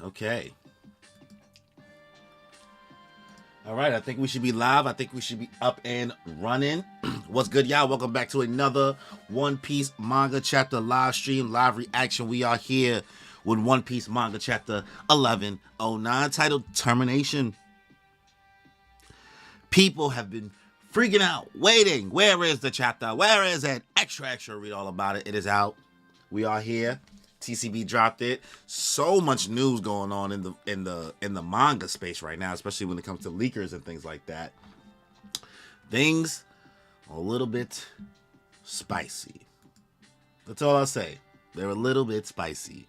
Okay. All right, I think we should be live. I think we should be up and running. What's good, y'all? Welcome back to another One Piece Manga Chapter live stream, live reaction. We are here with One Piece Manga Chapter 1109, titled Termination. People have been freaking out, waiting. Where is the chapter? Where is it? Extra, read all about it. It is out. We are here. TCB dropped it. So much news going on in the manga space right now, especially when it comes to leakers and things like that. Things are a little bit spicy. That's all I'll say. They're a little bit spicy.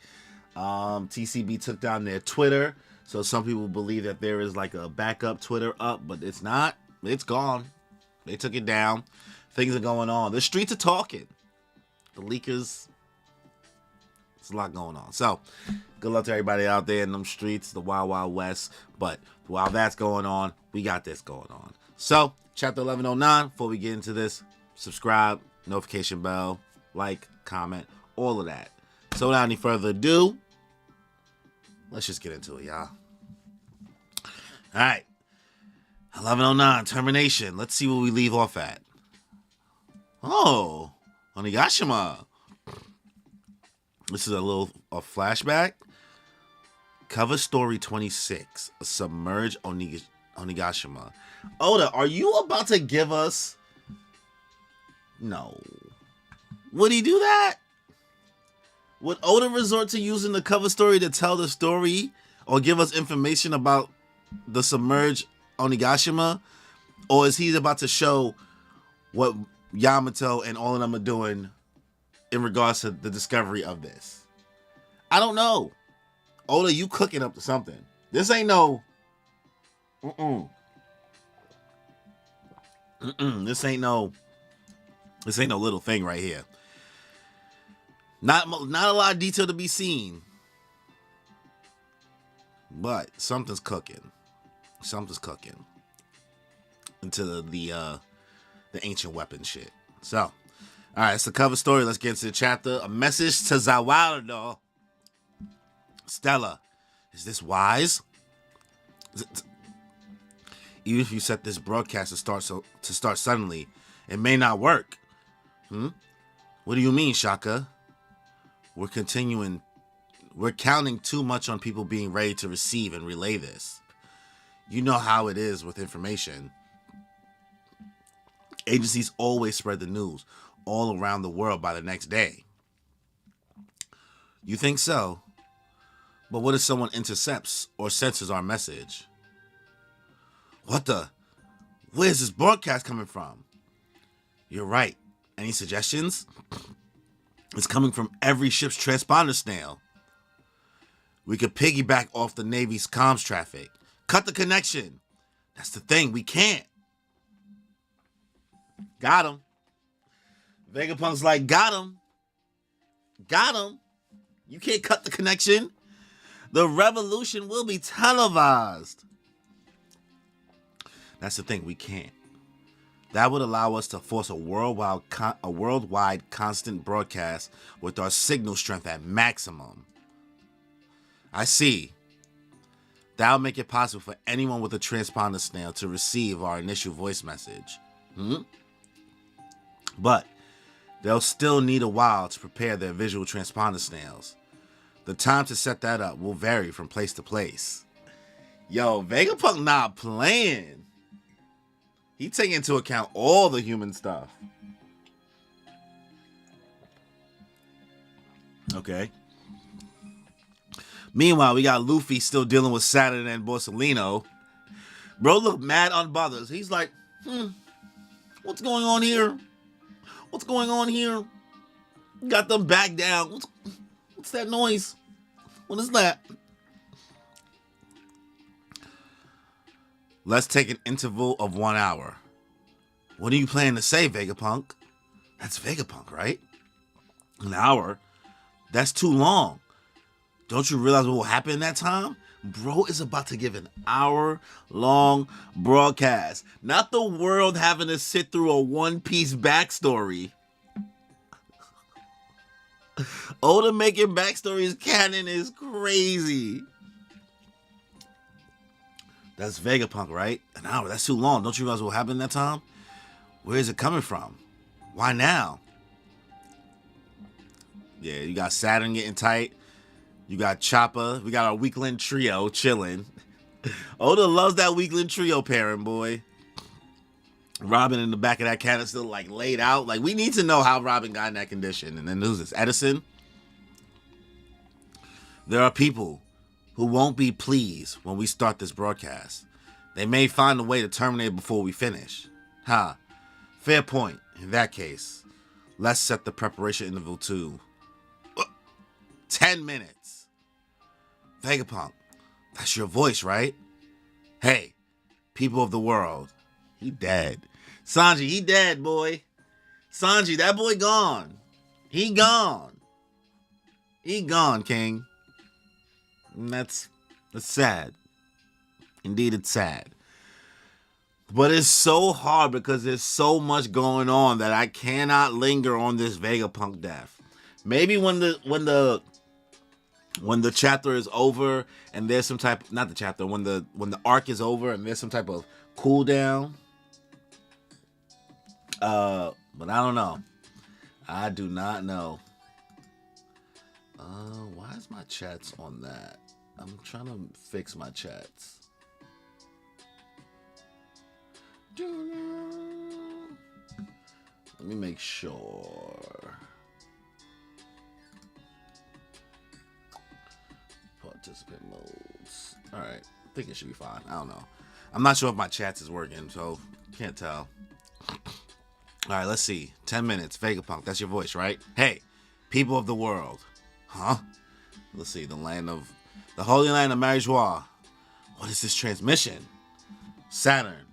TCB took down their Twitter, so some people believe that there is like a backup Twitter up, but it's not. It's gone. They took it down. Things are going on. The streets are talking. The leakers. There's a lot going on. So, good luck to everybody out there in them streets, the Wild Wild West. But while that's going on, we got this going on. So, chapter 1109, before we get into this, subscribe, notification bell, like, comment, all of that. So, without any further ado, let's just get into it, y'all. All right. 1109, termination. Let's see where we leave off at. Oh, Onigashima. This is a flashback. Cover story 26. A submerged Onigashima. Oda, are you about to give us... No. Would he do that? Would Oda resort to using the cover story to tell the story or give us information about the submerged Onigashima? Or is he about to show what Yamato and all of them are doing in regards to the discovery of this? I don't know. Oda, you cooking up to something. This ain't no... This ain't no little thing right here. Not a lot of detail to be seen. But something's cooking. Something's cooking. Into the ancient weapon shit. So, all right, it's the cover story. Let's get into the chapter. A message to Zawaldo. Stella, is this wise? Even if you set this broadcast to start suddenly, it may not work. What do you mean, Shaka? We're counting too much on people being ready to receive and relay this. You know how it is with information. Agencies always spread the news all around the world by the next day. You think so? But what if someone intercepts or censors our message? What the? Where's this broadcast coming from? You're right. Any suggestions? It's coming from every ship's transponder snail. We could piggyback off the Navy's comms traffic. Cut the connection. That's the thing. We can't. Got him. Vegapunk's like, got him. Got him. You can't cut the connection. The revolution will be televised. That's the thing. We can't. That would allow us to force a worldwide constant broadcast with our signal strength at maximum. I see. That'll make it possible for anyone with a transponder snail to receive our initial voice message. But they'll still need a while to prepare their visual transponder snails. The time to set that up will vary from place to place. Yo, Vegapunk not playing. He taking into account all the human stuff. Okay. Meanwhile, we got Luffy still dealing with Saturn and Borsalino. Bro look mad unbothered. He's like, what's going on here? What's going on here? Got them back down. What's that noise? What is that? Let's take an interval of 1 hour. What are you planning to say, Vegapunk? That's Vegapunk, right? An hour? That's too long. Don't you realize what will happen in that time? Bro is about to give an hour-long broadcast. Not the world having to sit through a One Piece backstory. Oda making backstories canon is crazy. That's Vegapunk, right? An hour. That's too long. Don't you realize what happened that time? Where is it coming from? Why now? Yeah, you got Saturn getting tight. You got Chopper. We got our weakling trio chilling. Oda loves that weakling trio pairing, boy. Robin in the back of that cannon still like laid out. Like, we need to know how Robin got in that condition. And then who's this? Edison? There are people who won't be pleased when we start this broadcast. They may find a way to terminate it before we finish. Fair point. In that case, let's set the preparation interval to 10 minutes. Vegapunk, that's your voice, right? Hey, people of the world. He dead. Sanji, he dead, boy. Sanji, that boy gone. He gone. He gone, King. And that's sad. Indeed, it's sad. But it's so hard because there's so much going on that I cannot linger on this Vegapunk death. Maybe when the chapter is over and there's some type, not the chapter, when the arc is over and there's some type of cooldown. But I don't know. I do not know. Why is my chats on that? I'm trying to fix my chats. Let me make sure. Participant modes. Alright. I think it should be fine. I don't know. I'm not sure if my chats is working, so can't tell. Alright, let's see. 10 minutes. Vegapunk. That's your voice, right? Hey, people of the world. Huh? Let's see. The Holy Land of Marijois. What is this transmission? Saturn.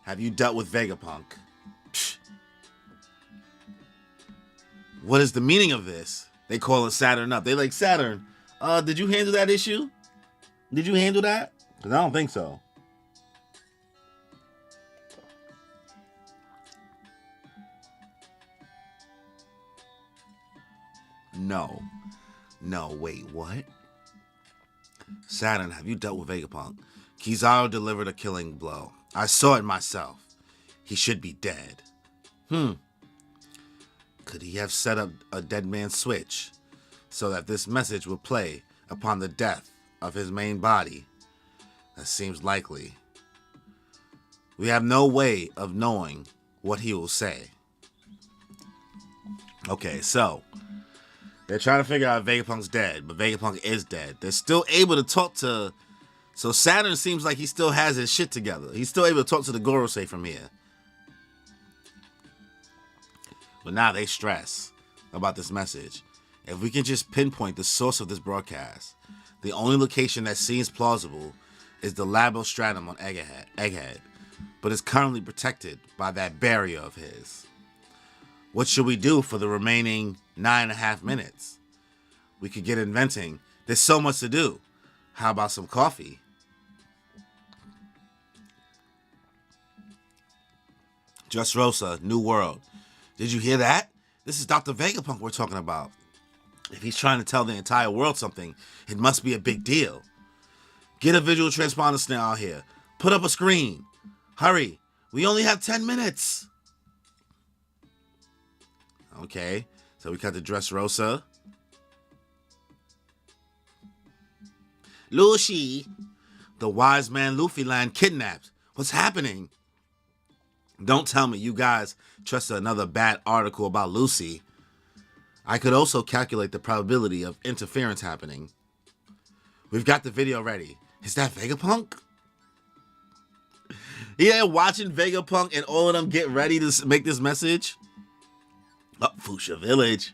Have you dealt with Vegapunk? Psh. What is the meaning of this? They call it Saturn up. They like, Saturn, did you handle that issue? Did you handle that? Because I don't think so. No. No, wait, what? Saturn, have you dealt with Vegapunk? Kizaru delivered a killing blow. I saw it myself. He should be dead. Could he have set up a dead man's switch so that this message would play upon the death of his main body? That seems likely. We have no way of knowing what he will say. Okay, so they're trying to figure out if Vegapunk's dead, but Vegapunk is dead. They're still able to talk to... So Saturn seems like he still has his shit together. He's still able to talk to the Gorosei from here. But now they stress about this message. If we can just pinpoint the source of this broadcast, the only location that seems plausible is the labostratum on Egghead, but is currently protected by that barrier of his. What should we do for the remaining 9.5 minutes? We could get inventing. There's so much to do. How about some coffee? Just Rosa, New World. Did you hear that? This is Dr. Vegapunk we're talking about. If he's trying to tell the entire world something, it must be a big deal. Get a visual transponder snail out here. Put up a screen. Hurry. We only have 10 minutes. Okay. So we cut to Dressrosa. Lucy. The wise man Luffy land kidnapped. What's happening? Don't tell me you guys trust another bad article about Lucy. I could also calculate the probability of interference happening. We've got the video ready. Is that Vegapunk? Yeah, watching Vegapunk and all of them get ready to make this message. Oh, Fuchsia Village.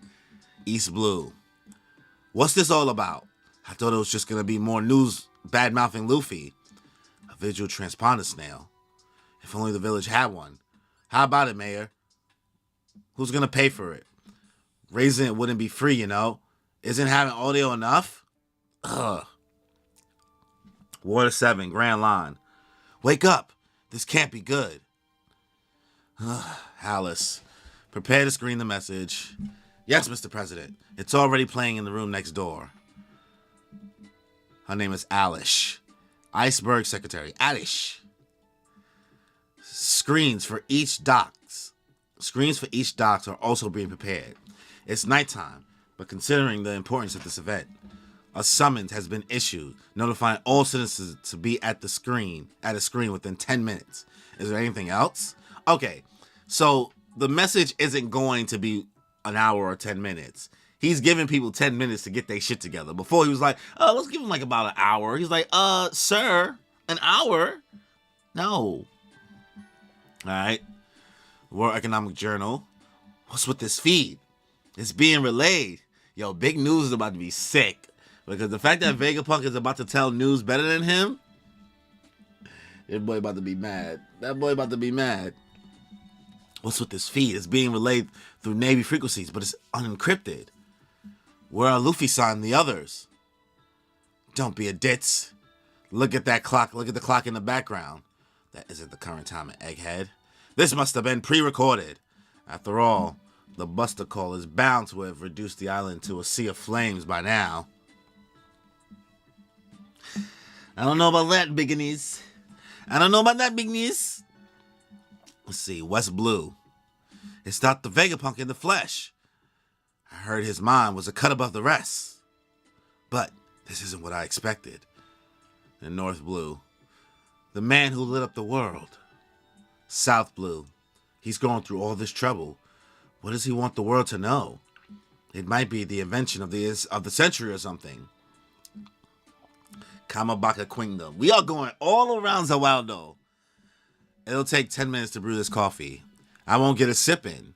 East Blue. What's this all about? I thought it was just going to be more news bad-mouthing Luffy. A visual transponder snail. If only the village had one. How about it, Mayor? Who's going to pay for it? Raising it wouldn't be free, you know. Isn't having audio enough? Ugh. Water 7, Grand Line. Wake up. This can't be good. Alice, prepare to screen the message. Yes, Mr. President. It's already playing in the room next door. Her name is Alish. Iceberg Secretary. Alish. Screens for each docks are also being prepared. It's nighttime, but considering the importance of this event, a summons has been issued notifying all citizens to be at a screen within 10 minutes. Is there anything else? Okay, so the message isn't going to be an hour or 10 minutes. He's giving people 10 minutes to get their shit together. Before he was like, let's give him like about an hour. He's like, sir, an hour? No. All right. World Economic Journal. What's with this feed? It's being relayed. Yo, big news is about to be sick. Because the fact that Vegapunk is about to tell news better than him, that boy about to be mad. What's with this feed? It's being relayed through Navy frequencies, but it's unencrypted. Where are Luffy-san and the others? Don't be a ditz. Look at that clock. Look at the clock in the background. That isn't the current time at Egghead. This must have been pre-recorded. After all, the Buster Call is bound to have reduced the island to a sea of flames by now. I don't know about that, biggies. Let's see, West Blue. It's Dr. Vegapunk in the flesh. I heard his mind was a cut above the rest. But this isn't what I expected. In North Blue, the man who lit up the world. South Blue, he's going through all this trouble. What does he want the world to know? It might be the invention of the century or something. Kamabaka Kingdom. We are going all around Zawaldo. It'll take 10 minutes to brew this coffee. I won't get a sip in.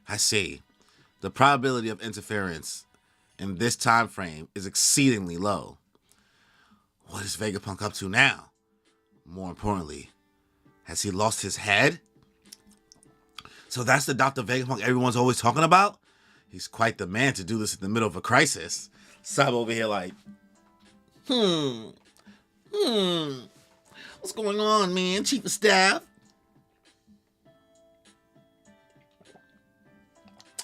I see. The probability of interference in this time frame is exceedingly low. What is Vegapunk up to now? More importantly, has he lost his head? So that's the Dr. Vegapunk everyone's always talking about? He's quite the man to do this in the middle of a crisis. Sab over here like, what's going on, man? Chief of Staff?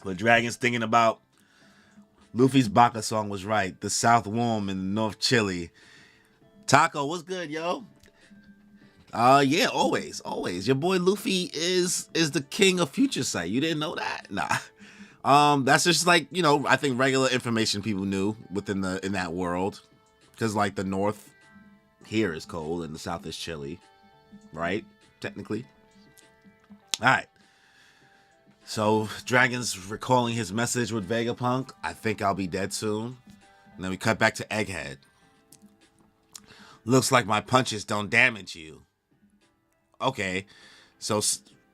But Dragon's thinking about Luffy's Baka song was right. The South warm and the North chilly. Taco, what's good, yo? Yeah, always. Your boy Luffy is the king of Future Sight. You didn't know that? Nah. That's just like, I think regular information people knew in that world. Because like the North here is cold and the South is chilly. Right? Technically. Alright. So Dragon's recalling his message with Vegapunk. I think I'll be dead soon. And then we cut back to Egghead. Looks like my punches don't damage you. Okay, so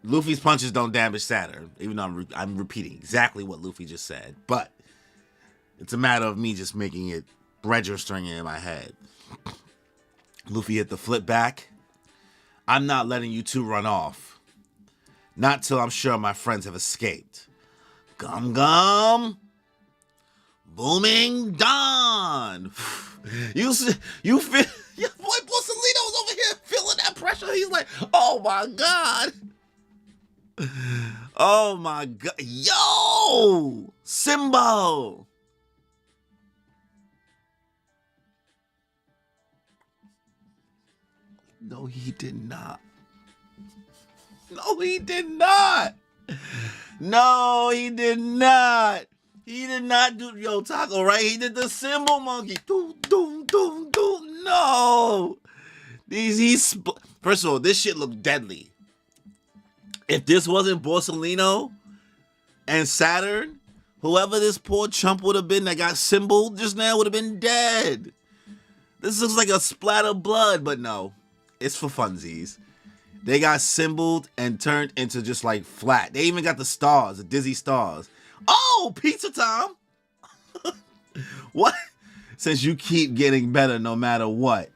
Luffy's punches don't damage Saturn, even though I'm repeating exactly what Luffy just said. But it's a matter of me just making it registering in my head. Luffy hit the flip back. I'm not letting you two run off. Not till I'm sure my friends have escaped. Gum Gum. Booming Dawn. You feel... Your boy Borsalino's over here feeling that pressure. He's like, oh my God. Oh my God. Yo! Simbo! No, he did not. No, he did not. No, he did not. He did not do Yo Taco, right? He did the cymbal monkey. Doom, doom, doom, doom. No. First of all, this shit looked deadly. If this wasn't Borsalino and Saturn, whoever this poor chump would have been that got symboled just now would have been dead. This looks like a splat of blood, but no. It's for funsies. They got symboled and turned into just like flat. They even got the stars, the dizzy stars. Oh, pizza time. What? Since you keep getting better no matter what.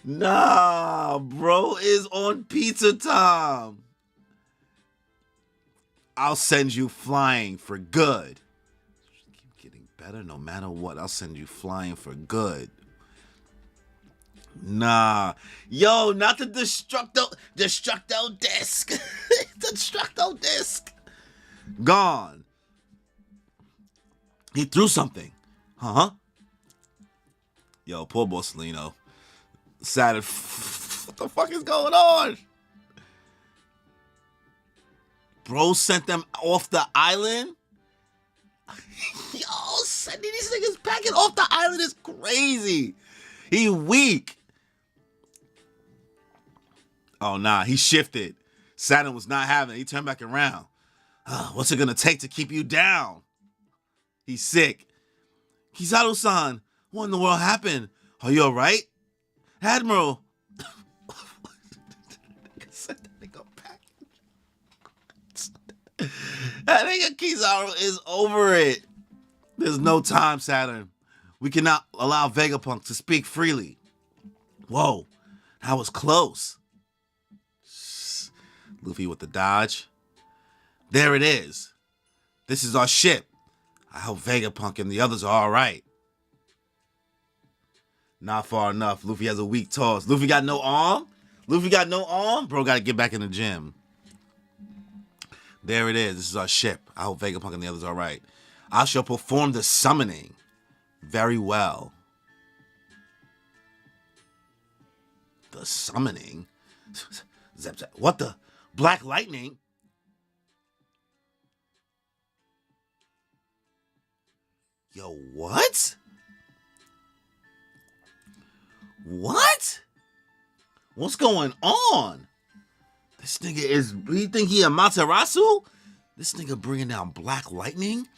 Nah, bro is on pizza time. I'll send you flying for good. Keep getting better no matter what. I'll send you flying for good. Nah. Yo, not the destructo disc. Destructo disc. Gone. He threw something. Huh? Yo, poor Borsellino. Saturn. What the fuck is going on? Bro sent them off the island? Yo, sending these niggas packing off the island is crazy. He weak. Oh, nah, he shifted. Saturn was not having it. He turned back around. What's it gonna take to keep you down? He's sick. Kizaru-san, what in the world happened? Are you alright? Admiral. That nigga Kizaru is over it. There's no time, Saturn. We cannot allow Vegapunk to speak freely. Whoa, that was close. Luffy with the dodge. There it is. This is our ship. I hope Vegapunk and the others are alright. Not far enough. Luffy has a weak toss. Luffy got no arm? Luffy got no arm? Bro gotta get back in the gym. There it is. This is our ship. I hope Vegapunk and the others are alright. I shall perform the summoning very well. The summoning? Zap, zap. What the? Black lightning? Yo, what? What? What's going on? This nigga is, you think he Amaterasu? This nigga bringing down black lightning?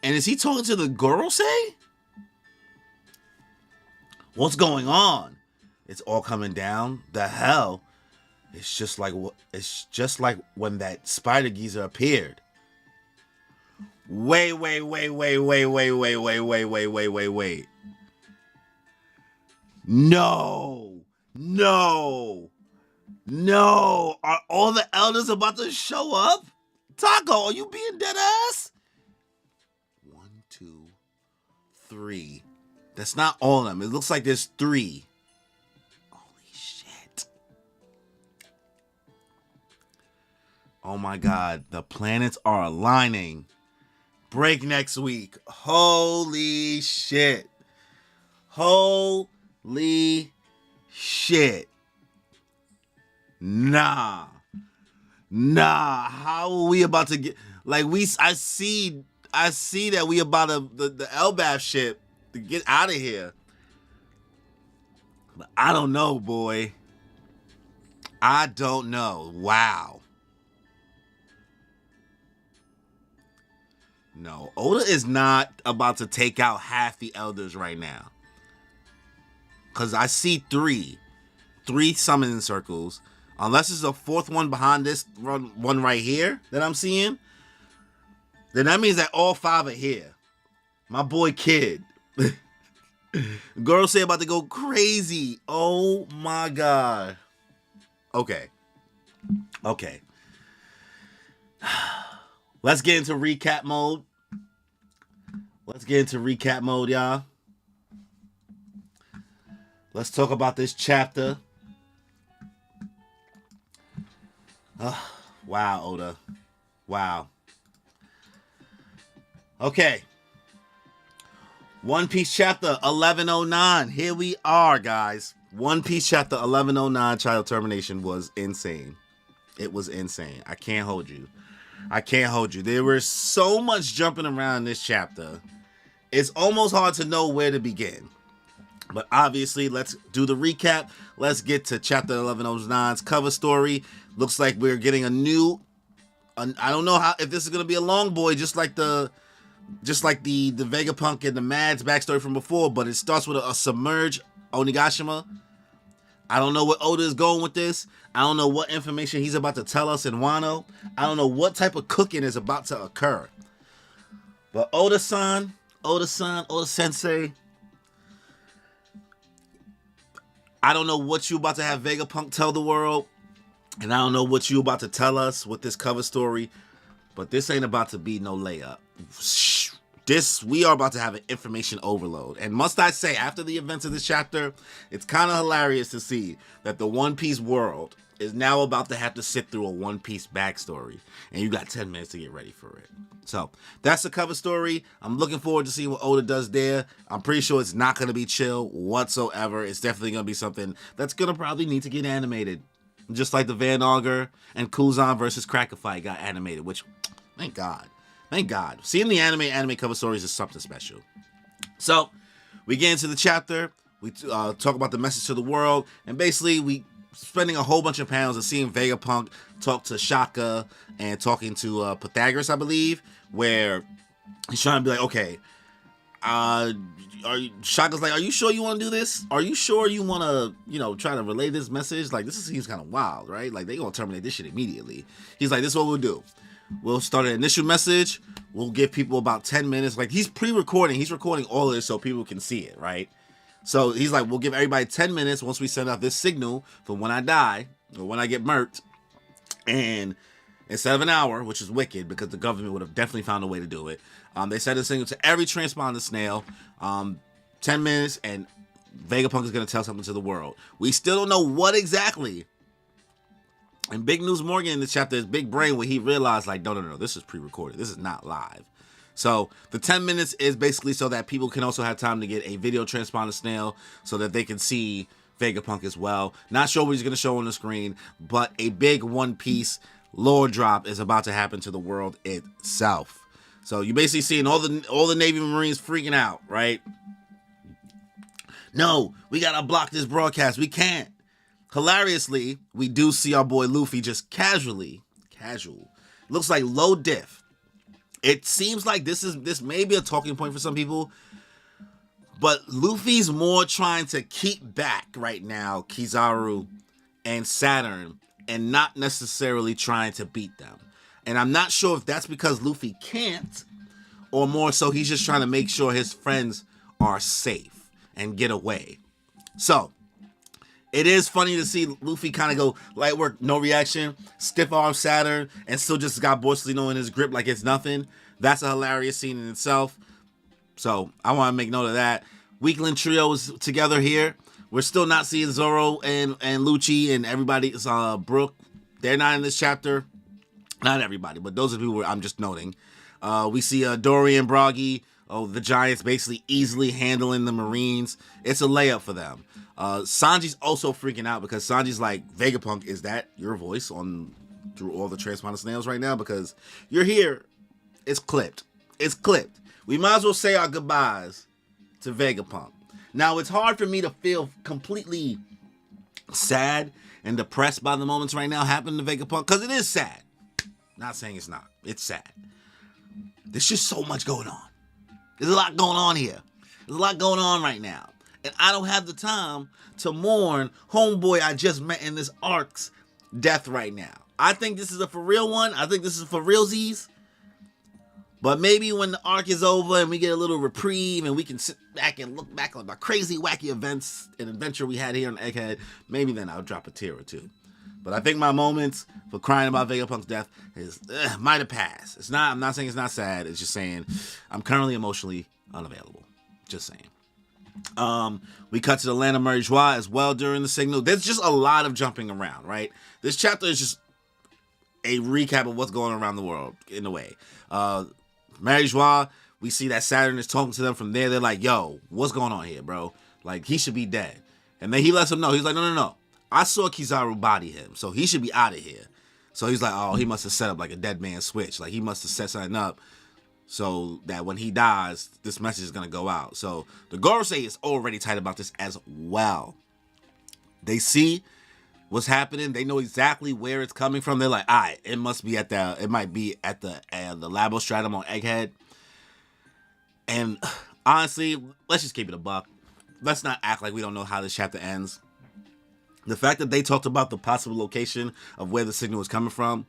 And is he talking to the Gorosei? What's going on? It's all coming down. The hell? It's just like when that spider geezer appeared. Wait. No. Are all the elders about to show up? Taco, are you being dead ass? 1, 2, 3. That's not all of them. It looks like there's 3. Holy shit. Oh my God. The planets are aligning. Break next week. Holy shit. Holy shit. Nah. How are we about to get, like, I see that we about the Elbaf ship to get out of here. But I don't know, boy. I don't know. Wow. No, Oda is not about to take out half the elders right now. Because I see 3 summoning circles. Unless there's a 4th one behind this one right here that I'm seeing. Then that means that all 5 are here. My boy Kid. Gorosei about to go crazy. Oh my God. Okay. Let's get into recap mode. Y'all. Let's talk about this chapter. Wow, Oda. Wow. Okay. One Piece chapter 1109. Here we are, guys. One Piece chapter 1109, Child Termination, was insane. It was insane. I can't hold you. There was so much jumping around in this chapter. It's almost hard to know where to begin. But obviously, let's do the recap. Let's get to chapter 1109's cover story. Looks like we're getting a new, I don't know if this is going to be a long boy, just like the Vegapunk and the Mads backstory from before, but it starts with a submerged Onigashima. I don't know where Oda is going with this. I don't know what information he's about to tell us in Wano. I don't know what type of cooking is about to occur. But Oda-sensei, I don't know what you about to have Vegapunk tell the world, and I don't know what you about to tell us with this cover story, but this ain't about to be no layup. we are about to have an information overload. And must I say, after the events of this chapter, it's kind of hilarious to see that the One Piece world is now about to have to sit through a One Piece backstory. And you got 10 minutes to get ready for it. So, that's the cover story. I'm looking forward to seeing what Oda does there. I'm pretty sure it's not going to be chill whatsoever. It's definitely going to be something that's going to probably need to get animated. Just like the Van Auger and Kuzan versus Cracker fight got animated, which, thank God. Thank God. Seeing the anime cover stories is something special. So, we get into the chapter. We talk about the message to the world. And basically, we spending a whole bunch of panels and seeing Vegapunk talk to Shaka and talking to Pythagoras, I believe, where he's trying to be like, okay, Shaka's like, are you sure you want to do this? Are you sure you want to, try to relay this message? Like, this seems kind of wild, right? Like, they going to terminate this shit immediately. He's like, this is what we'll do. We'll start an initial message. We'll give people about 10 minutes. Like, he's pre-recording. He's recording all of this so people can see it, right? So he's like, we'll give everybody 10 minutes once we send out this signal for when I die or when I get murked. And instead of an hour, which is wicked because the government would have definitely found a way to do it, they sent a signal to every transponder snail, 10 minutes, and Vegapunk is going to tell something to the world. We still don't know what exactly. And Big News Morgan in the chapter is big brain where he realized, like, no, this is pre-recorded. This is not live. So the 10 minutes is basically so that people can also have time to get a video transponder snail so that they can see Vegapunk as well. Not sure what he's going to show on the screen, but a big One Piece lore drop is about to happen to the world itself. So you basically seeing all the Navy Marines freaking out, right? No, we got to block this broadcast. We can't. Hilariously, we do see our boy Luffy just casual. Looks like low diff. It seems like this may be a talking point for some people, but Luffy's more trying to keep back right now Kizaru and Saturn and not necessarily trying to beat them. And I'm not sure if that's because Luffy can't or more so he's just trying to make sure his friends are safe and get away. So, it is funny to see Luffy kind of go light work, no reaction, stiff arm Saturn, and still just got Borsellino in his grip like it's nothing. That's a hilarious scene in itself. So I want to make note of that. Weakling Trio is together here. We're still not seeing Zoro and Lucci and everybody. Brook. They're not in this chapter. Not everybody, but those are people I'm just noting. We see Dory and Broggy. Oh, the Giants basically easily handling the Marines. It's a layup for them. Sanji's also freaking out because Sanji's like, Vegapunk, is that your voice through all the transponder snails right now? Because you're here. It's clipped. We might as well say our goodbyes to Vegapunk. Now, it's hard for me to feel completely sad and depressed by the moments right now happening to Vegapunk because it is sad. Not saying it's not. It's sad. There's just so much going on. There's a lot going on here. There's a lot going on right now. And I don't have the time to mourn homeboy I just met in this arc's death right now. I think this is a for real one. I think this is for realsies. But maybe when the arc is over and we get a little reprieve and we can sit back and look back on the crazy, wacky events and adventure we had here on Egghead, maybe then I'll drop a tear or two. But I think my moments for crying about Vegapunk's death might have passed. I'm not saying it's not sad. It's just saying I'm currently emotionally unavailable. Just saying. We cut to the land of Mary Joie as well during the signal. There's just a lot of jumping around, right? This chapter is just a recap of what's going on around the world, in a way. Mary Joie, we see that Saturn is talking to them from there. They're like, yo, what's going on here, bro? Like, he should be dead. And then he lets them know. He's like, no. I saw Kizaru body him, so he should be out of here. So he's like, oh, he must have set up like a dead man switch. Like, he must have set something up so that when he dies, this message is going to go out. So the Gorosei is already tight about this as well. They see what's happening. They know exactly where it's coming from. They're like, all right, it might be at the Labostratum on Egghead. And honestly, let's just keep it a buck. Let's not act like we don't know how this chapter ends. The fact that they talked about the possible location of where the signal is coming from,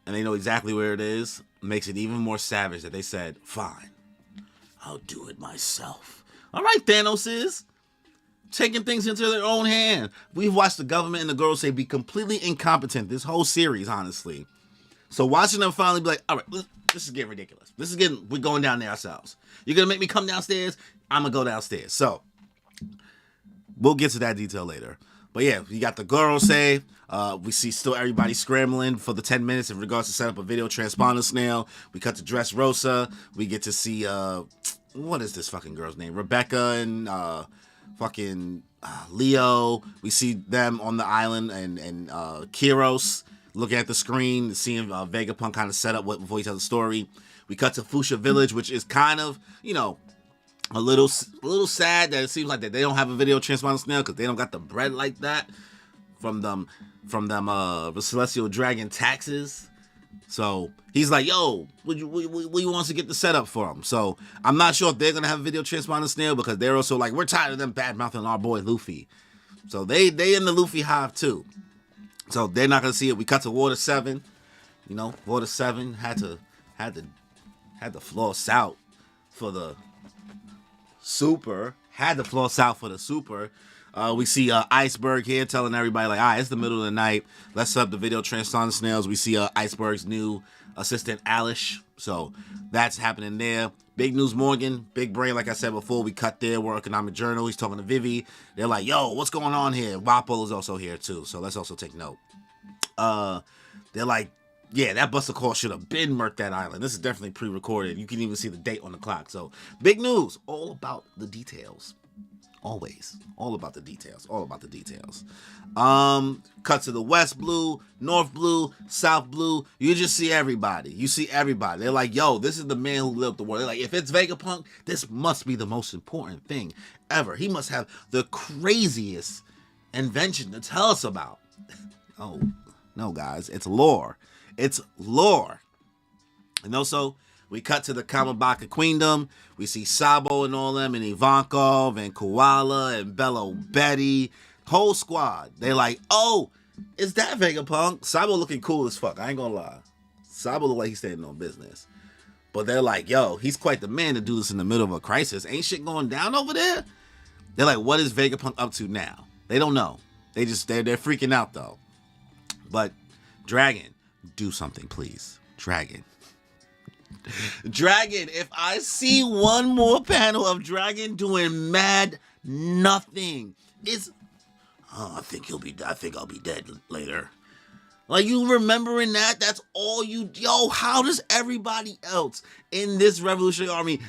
and they know exactly where it is, makes it even more savage that they said, fine, I'll do it myself. All right, Thanos is taking things into their own hand. We've watched the government and the Gorosei be completely incompetent this whole series, honestly. So watching them finally be like, all right, this is getting ridiculous. We're going down there ourselves. You're going to make me come downstairs? I'm going to go downstairs. So we'll get to that detail later. But yeah, you got the girl save. We see still everybody scrambling for the 10 minutes in regards to set up a video transponder snail. We cut to Dressrosa. We get to see, what is this fucking girl's name? Rebecca and Leo. We see them on the island and Kiros looking at the screen, seeing Vegapunk kind of set up before he tells the story. We cut to Fuchsia Village, which is kind of, a little sad that it seems like that they don't have a video transponder snail because they don't got the bread like that from them the Celestial Dragon taxes. So he's like, yo, what you wants to get the setup for him? So I'm not sure if they're gonna have a video transponder snail because they're also like, we're tired of them bad mouthing our boy Luffy. So they in the Luffy hive too. So they're not gonna see it. We cut to Water 7. Water 7 had to floss out for the super. We see Iceberg here telling everybody like, all right, it's the middle of the night. Let's set up the video transponder snails. We see Iceberg's new assistant, Alish. So that's happening there. Big News Morgan, big brain, like I said before. We cut there. World Economic Journal. He's talking to Vivi. They're like, yo, what's going on here? Wapol is also here too. So let's also take note. They're like, yeah, that Buster Call should have been murked that island. This is definitely pre-recorded. You can even see the date on the clock. So big news, all about the details. Always. All about the details. Cut to the West Blue, North Blue, South Blue. You just see everybody. They're like, yo, this is the man who lived the world. They're like, if it's Vegapunk, this must be the most important thing ever. He must have the craziest invention to tell us about. Oh, no, guys. It's lore. And also, we cut to the Kamabaka Queendom. We see Sabo and all them, and Ivankov, and Koala, and Bello Betty. Whole squad. They like, oh, is that Vegapunk? Sabo looking cool as fuck. I ain't gonna lie. Sabo look like he's standing on business. But they're like, yo, he's quite the man to do this in the middle of a crisis. Ain't shit going down over there? They're like, what is Vegapunk up to now? They don't know. They're freaking out, though. But Dragon, do something, please. Dragon, if I see one more panel of Dragon doing mad nothing, I think I'll be dead later. Like, you remembering that? That's all you... Yo, how does everybody else in this Revolutionary Army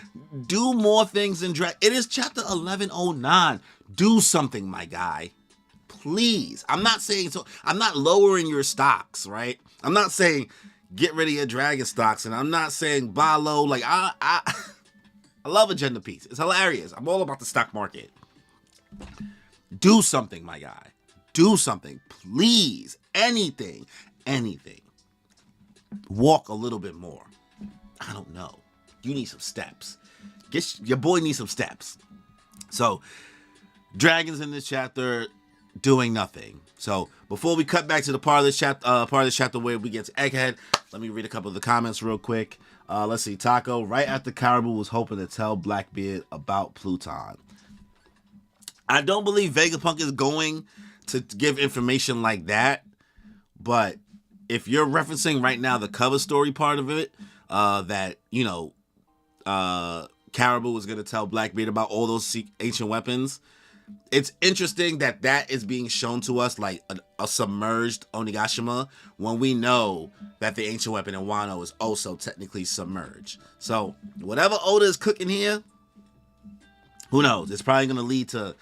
do more things than Dragon? It is chapter 1109. Do something, my guy. Please. I'm not saying... so. I'm not lowering your stocks, right? I'm not saying get rid of your Dragon stocks, and I'm not saying buy low. Like, I love Agenda Piece. It's hilarious. I'm all about the stock market. Do something, my guy. Do something. Please. Anything. Walk a little bit more. I don't know. You need some steps. Your boy needs some steps. So, Dragon's in this chapter doing nothing. So, before we cut back to the part of this chapter where we get to Egghead, let me read a couple of the comments real quick. Let's see. Taco, right after Caribou was hoping to tell Blackbeard about Pluton. I don't believe Vegapunk is going to give information like that, but if you're referencing right now the cover story part of it, that, Caribou was going to tell Blackbeard about all those ancient weapons, it's interesting that is being shown to us like a submerged Onigashima when we know that the ancient weapon in Wano is also technically submerged. So whatever Oda is cooking here, who knows? It's probably going to lead to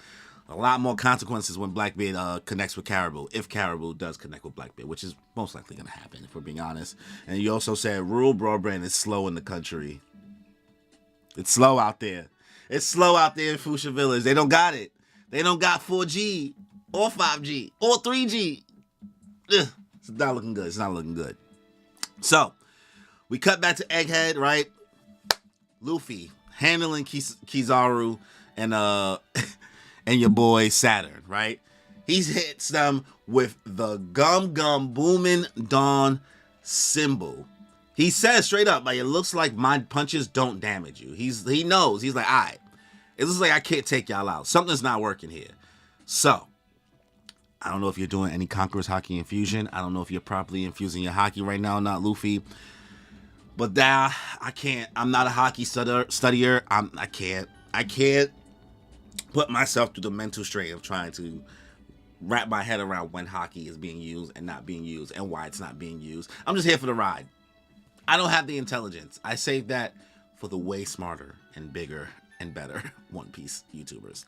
a lot more consequences when Blackbeard connects with Caribou, if Caribou does connect with Blackbeard, which is most likely going to happen, if we're being honest. And you also said rural broadband is slow in the country. It's slow out there. It's slow out there in Fuchsia Village. They don't got it. They don't got 4G or 5G or 3G. Ugh, it's not looking good. So, we cut back to Egghead, right? Luffy handling Kizaru and and your boy Saturn, right? He hits them with the Gum Gum Boomin' Dawn symbol. He says straight up, like, it looks like my punches don't damage you. He knows. He's like, all right, it looks like I can't take y'all out. Something's not working here. So, I don't know if you're doing any Conqueror's Haki infusion. I don't know if you're properly infusing your Haki right now, not Luffy. But that, I can't. I'm not a Haki studier. I can't put myself through the mental strain of trying to wrap my head around when Haki is being used and not being used and why it's not being used. I'm just here for the ride. I don't have the intelligence. I save that for the way smarter and bigger and better One Piece YouTubers.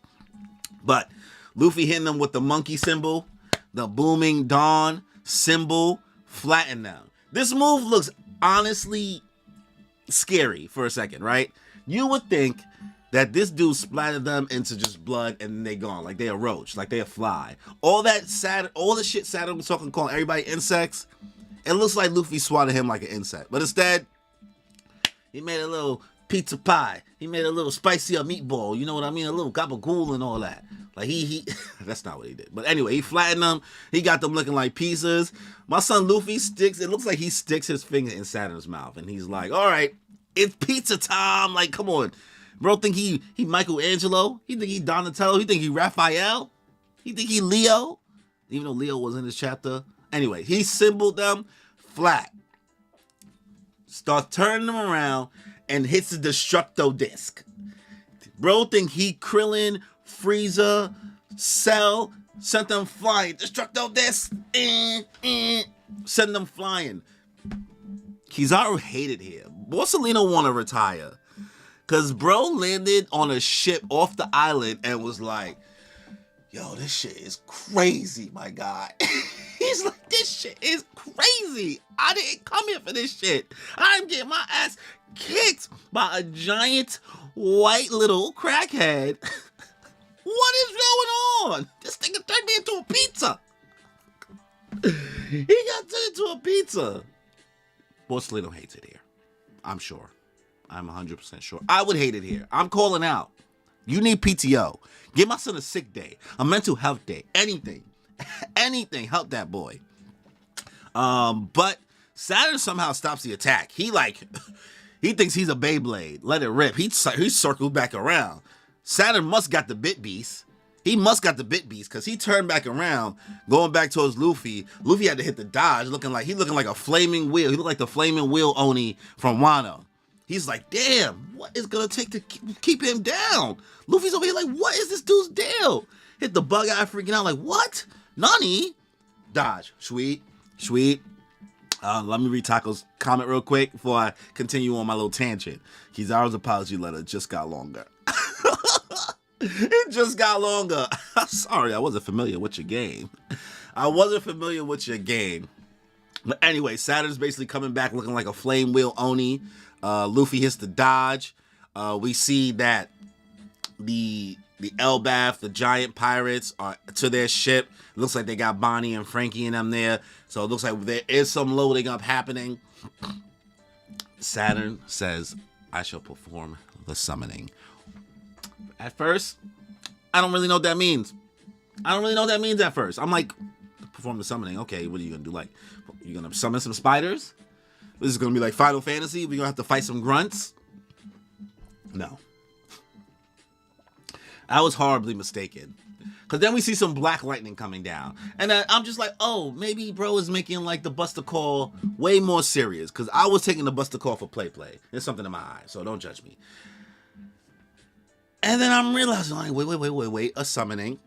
But Luffy hitting them with the monkey symbol, the booming dawn symbol, flatten them. This move looks honestly scary for a second, right? You would think that this dude splattered them into just blood and then they gone, like they a roach, like they a fly. All the shit Saturn was talking, calling everybody insects. It looks like Luffy swatted him like an insect, but instead he made a little pizza pie. He made a little spicy meatball. You know what I mean? A little gabagool and all that. Like he that's not what he did. But anyway, he flattened them. He got them looking like pizzas. My son Luffy it looks like he sticks his finger in Saturn's mouth and he's like, all right, it's pizza time. Like, come on. Bro think he Michelangelo? He think he Donatello? He think he Raphael? He think he Leo? Even though Leo was in this chapter. Anyway, he symboled them flat. Starts turning them around and hits the Destructo disc. Bro think he Krillin, Frieza, Cell, sent them flying. Destructo disc. Send them flying. Kizaru hated here. Borsalino want to retire. Because bro landed on a ship off the island and was like, yo, this shit is crazy, my guy. He's like, this shit is crazy. I didn't come here for this shit. I'm getting my ass kicked by a giant white little crackhead. What is going on? This thing turned me into a pizza. He got turned into a pizza. Borsalino hates it here. I'm sure. I'm 100% sure. I would hate it here. I'm calling out. You need PTO. Give my son a sick day, a mental health day, anything. Anything. Help that boy. But Saturn somehow stops the attack. He thinks he's a Beyblade. Let it rip. He circled back around. Saturn must got the bit beast. He must got the bit beast because he turned back around, going back towards Luffy. Luffy had to hit the dodge, looking like a flaming wheel. He looked like the flaming wheel Oni from Wano. He's like, damn, what is gonna take to keep him down? Luffy's over here like, what is this dude's deal? Hit the bug eye freaking out like, what? Nani? Dodge. Sweet. Let me read Taco's comment real quick before I continue on my little tangent. Kizaru's apology letter just got longer. It just got longer. Sorry, I wasn't familiar with your game. But anyway, Saturn's basically coming back looking like a flame wheel Oni. Luffy hits the dodge. We see that the Elbaf, the giant pirates, are to their ship. It looks like they got Bonnie and Frankie and them there. So it looks like there is some loading up happening. Saturn says, I shall perform the summoning. At first, I don't really know what that means. At first. I'm like, perform the summoning. Okay, what are you going to do? Like, you're going to summon some spiders? This is going to be like Final Fantasy? We're going to have to fight some grunts? No. I was horribly mistaken. Because then we see some black lightning coming down. And I'm just like, oh, maybe bro is making like the Buster Call way more serious. Because I was taking the Buster Call for play. There's something in my eye, so don't judge me. And then I'm realizing, like, wait, a summoning.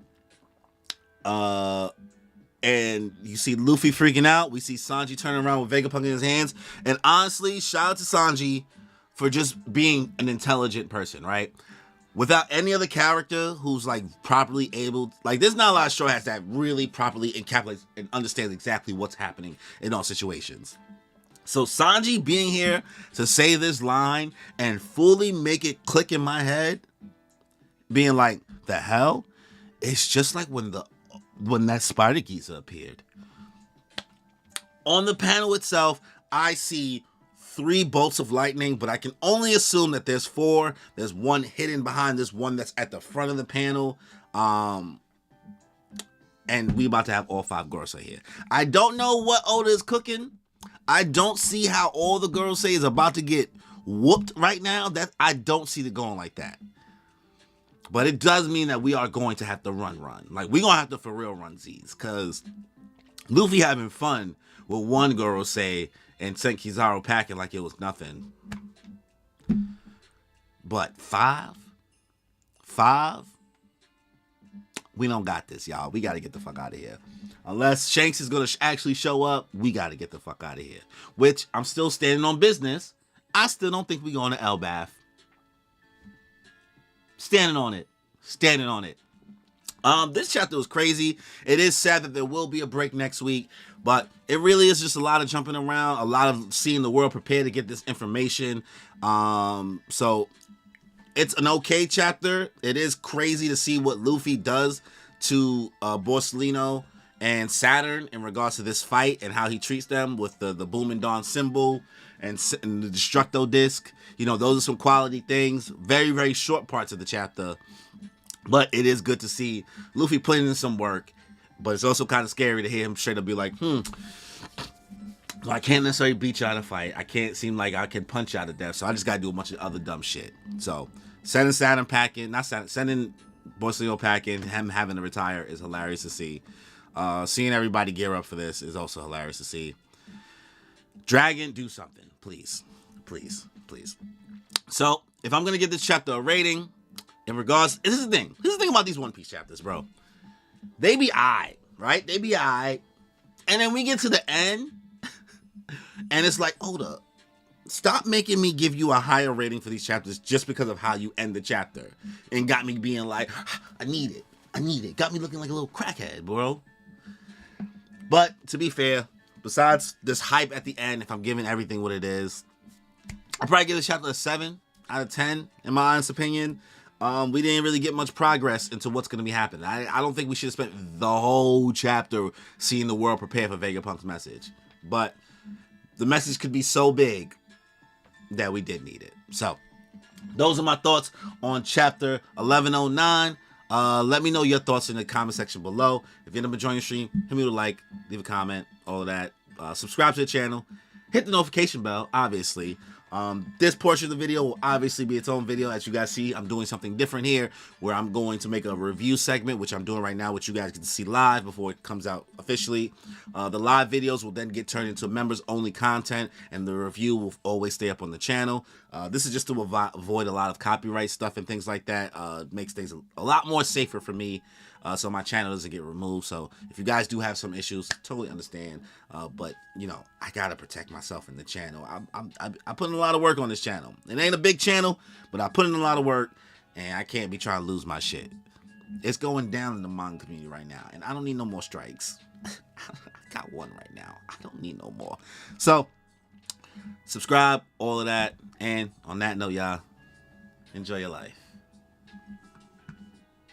And you see Luffy freaking out. We see Sanji turning around with Vegapunk in his hands. And honestly, shout out to Sanji for just being an intelligent person, right? Without any other character who's like properly able, like there's not a lot of Straw Hats that really properly encapsulates and understands exactly what's happening in all situations. So Sanji being here to say this line and fully make it click in my head, being like, the hell? It's just like when that Spider Geezer appeared. On the panel itself, I see 3 bolts of lightning, but I can only assume that there's 4. There's one hidden behind this one that's at the front of the panel. And we about to have all 5 girls right here. I don't know what Oda is cooking. I don't see how all the girls say is about to get whooped right now. That I don't see it going like that. But it does mean that we are going to have to run. Like, we're going to have to for real run Z's. Because Luffy having fun with one Gorosei and sent Kizaru packing like it was nothing. But 5? We don't got this, y'all. We got to get the fuck out of here. Unless Shanks is going to actually show up, we got to get the fuck out of here. Which, I'm still standing on business. I still don't think we're going to Elbaf. Standing on it. This chapter was crazy. It is sad that there will be a break next week. But it really is just a lot of jumping around. A lot of seeing the world prepare to get this information. So it's an okay chapter. It is crazy to see what Luffy does to Borsalino and Saturn in regards to this fight and how he treats them with the Booming Dawn symbol and the Destructo disc. You know, those are some quality things. Very, very short parts of the chapter. But it is good to see Luffy putting in some work. But it's also kind of scary to hear him straight up be like, I can't necessarily beat you out of fight. I can't seem like I can punch you out of death. So I just got to do a bunch of other dumb shit. So sending Saturn packing, sending Borsalino packing, him having to retire is hilarious to see. Seeing everybody gear up for this is also hilarious to see. Dragon, do something. Please. So, if I'm going to give this chapter a rating, in regards... This is the thing about these One Piece chapters, bro. They be aight, right? They be aight. And then we get to the end, and it's like, hold up. Stop making me give you a higher rating for these chapters just because of how you end the chapter. And got me being like, I need it. Got me looking like a little crackhead, bro. But, to be fair, besides this hype at the end, if I'm giving everything what it is, I'll probably give this chapter a 7 out of 10, in my honest opinion. We didn't really get much progress into what's going to be happening. I don't think we should have spent the whole chapter seeing the world prepare for Vegapunk's message. But the message could be so big that we did need it. So, those are my thoughts on chapter 1109. Let me know your thoughts in the comment section below. If you're enjoying the stream, hit me with a like, leave a comment, all of that. Subscribe to the channel. Hit the notification bell, obviously. This portion of the video will obviously be its own video. As you guys see, I'm doing something different here where I'm going to make a review segment, which I'm doing right now, which you guys get to see live before it comes out officially. The live videos will then get turned into members only content, and the review will always stay up on the channel. This is just to avoid a lot of copyright stuff and things like that. Makes things a lot more safer for me. So my channel doesn't get removed. So if you guys do have some issues, totally understand. But you know, I gotta protect myself in the channel. I put in a lot of work on this channel. It ain't a big channel, but I put in a lot of work, and I can't be trying to lose my shit. It's going down in the manga community right now, and I don't need no more strikes. I got one right now. I don't need no more. So subscribe, all of that, and on that note, y'all, enjoy your life.